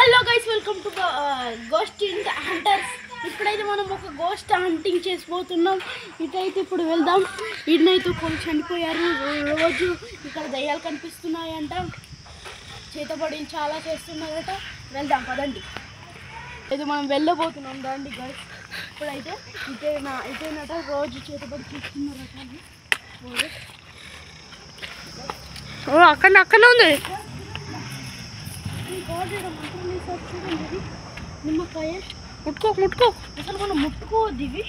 Hello guys, welcome to ghost hunters. ఇప్పుడైతే మనం ఒక గోస్ట్ హంటింగ్ చేసిపోతున్నాం. ఇటైతే ఇప్పుడు వెళ్దాం. ఇన్నైతే కొన్ని చనిపోయారు. రోజు ఇక్కడ దయ్యాలు కనిపిస్తున్నాయంట, చేతబడి చాలా చేస్తున్నారట. వెళ్దాం పదండి. అయితే మనం వెళ్ళబోతున్నాం రండి గైస్. ఇప్పుడైతే ఇటేనట రోజు చేతబడి చేస్తున్నారట. అక్కడ ఉంది చూడండి, నిమ్మకాయ ముట్టుకో అసలు మనం ముట్టుకోవద్దు. ఇవి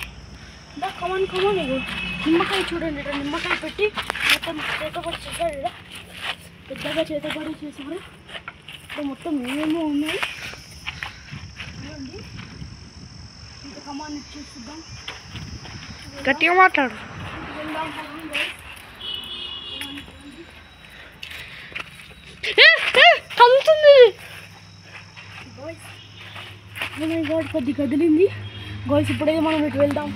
కమన్ ఇగో నిమ్మకాయ చూడండి. ఇక్కడ నిమ్మకాయ పెట్టి మొత్తం చేతబడి చేశారు. ఇక్కడ పెద్దగా చేతబడి చేశారు. ఇక్కడ మొత్తం ఏమేమో ఉన్నాయి చూడండి. ఇంకా కమాన్ ఇచ్చేద్దాం. గట్టిగా మాట్లాడు. వెళ్దాం. కదులుతుంది కొద్ది కదిలింది గోల్స్. ఇప్పుడైతే మనం ఇటు వెళ్దాం.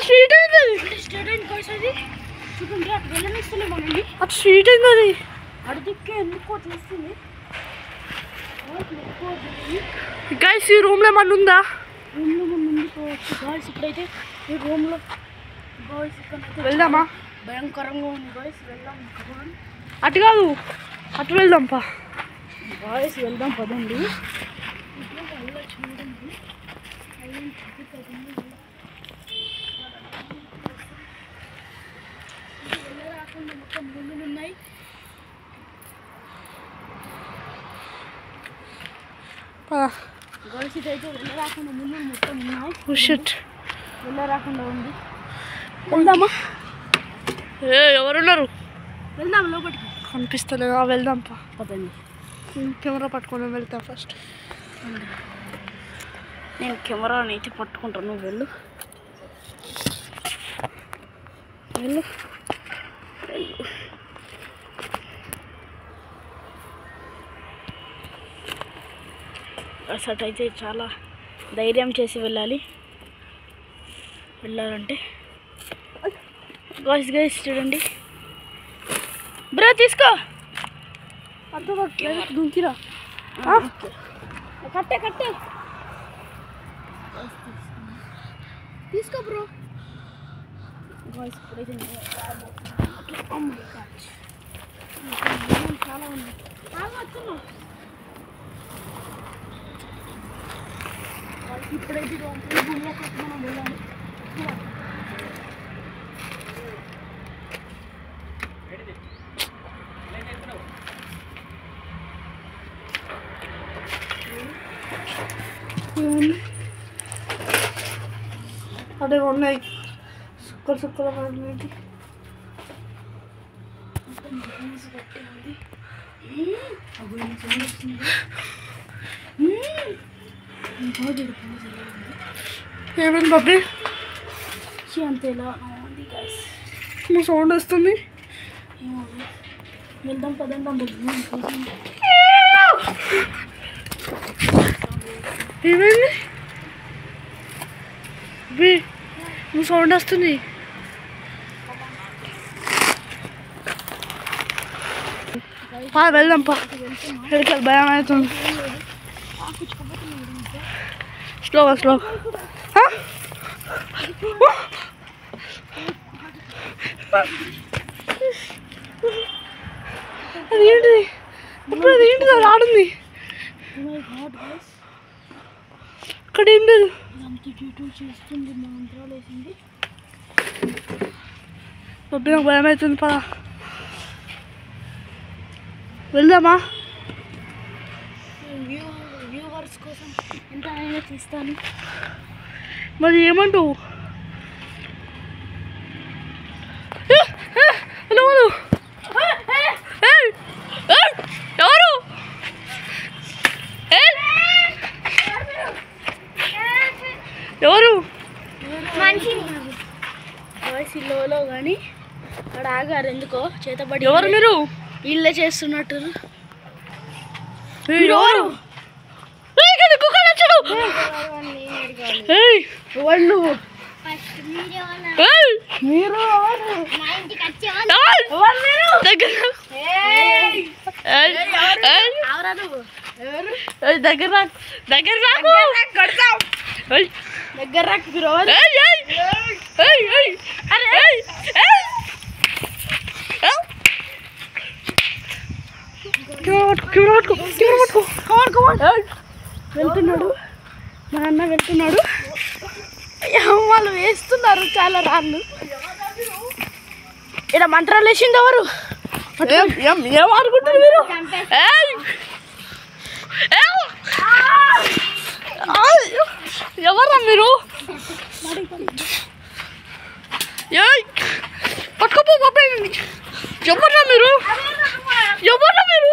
స్ట్రీట్ అయింది చూడండి, అటు వెళ్ళనిస్తుంది మనండి. అటు స్ట్రీట్ అయింది. అది అడిదిక్కే ఎందుకో చూస్తుంది. గైస్, ఈ రూమ్లో ఏమన్నా ఉందా? రూమ్లో మనం ముందుకోవచ్చు గాయస్. ఇప్పుడైతే ఈ రూమ్లో గాయస్ ఇక్కడ వెళ్దామా? భయంకరంగా ఉంది గాయస్. వెళ్దాం. అటు కాదు, అటు వెళ్దాం పా గాయస్. వెళ్దాం పదండి. చూడండి, వెళ్ళరాకుండా మొత్తం ముళ్ళు ఉన్నాయి. గర్ల్స్ అయితే వెళ్ళరాకుండా ముళ్ళు మొత్తం ఉన్నాయి. వెళ్ళరాకుండా ఉంది. వెళ్దామా? ఎవరున్నారు? వెళ్దాం లోపలికి. కనిపిస్తలేదా? వెళ్దాం పా. పదండి. కెమెరా పట్టుకొని వెళ్తాం ఫస్ట్. నేను కెమెరాని అయితే పట్టుకుంటాను. నువ్వు వెళ్ళు. అసలు అయితే చాలా ధైర్యం చేసి వెళ్ళాలంటే గైస్ చూడండి. బ్రో తీసుకో. దుంకిరా. కట్టే తీసుకో బ్రో. గైస్ ఇప్పుడైతే చాలా ఉంది. ఇప్పుడైతే మనం వెళ్ళాలి. అదే ఉన్నాయి సుక్కలు పడినది. ఏమైంది బాబీ? అంతేలా ఉంది గైస్. మా సౌండ్ వస్తుంది. వెళ్దాం పదండి. ఏమైంది బీ? మా సౌండ్ వస్తుంది. వెళ్దాం పా. వెళ్తారు, భయం అవుతుంది. స్లోగా అదేంటిది? ఇప్పుడు అదేంటిది? అది ఆడుంది అక్కడ. ఏం లేదు. చేస్తుంది, మంత్రాలు వేసింది. బాబీ నాకు భయం అవుతుంది పా. వెళ్దామా? వ్యూవర్స్ కోసం ఎంత అయినా తీస్తాను. మరి ఏమంటావు? ఎవరు? లోలో కానీ అక్కడ ఆగారు ఎందుకో. చేతబడి. ఎవరు మీరు? వీళ్ళే చేస్తున్నట్టు. ఎవరు? నువ్వు మీరు దగ్గర రాకు దగ్గర రాకు దగ్గర రాకు బ్రో. వెళ్తున్నాడు మా అన్న వెళ్తున్నాడు. వాళ్ళు వేస్తున్నారు చాలా రాళ్ళు. ఇక్కడ మంత్రాలు వేసింది ఎవరు? ఏమనుకుంటారు మీరు? ఎవరా మీరు? పట్టుకోపో బాబాయ్. ఎవర్రా మీరు? ఎవర్రా మీరు?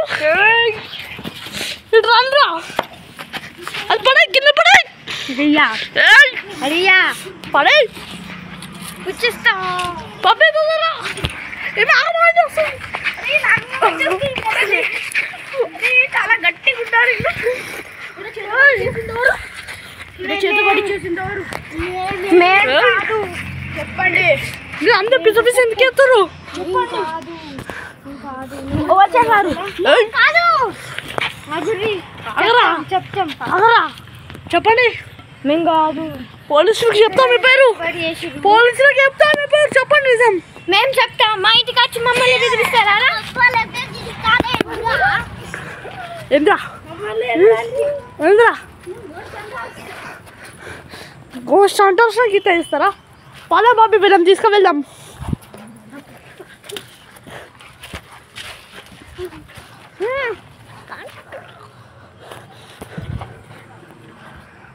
ఇటు రండిరా. అది పడే కింద పడే అడియా పడే వచ్చేస్తా బాబాయ్ తొందరరా. ఏమి ఆగమని చేస్తావు? చాలా గట్టిగా ఉంటారు. చెప్పండి మీరు అందరు పిస పిస ఎందుకు ఎత్తారు? వచ్చేసారు. చెప్పండి. మేము కాదు, పోలీసులకు చెప్తా మీ పేరు. పోలీసులకు చెప్తా మీ పేరు. చెప్పండి నిజం. మేము చెప్తాం. మా ఇంటికి వచ్చి మమ్మల్ని బెదిరిస్తారా? ఏంద్రా ఏంద్రా గోస్ట్ అంటారు. గీత ఇస్తారా? పలా బాబీ వెళ్ళాం, తీసుకువెళ్దాం.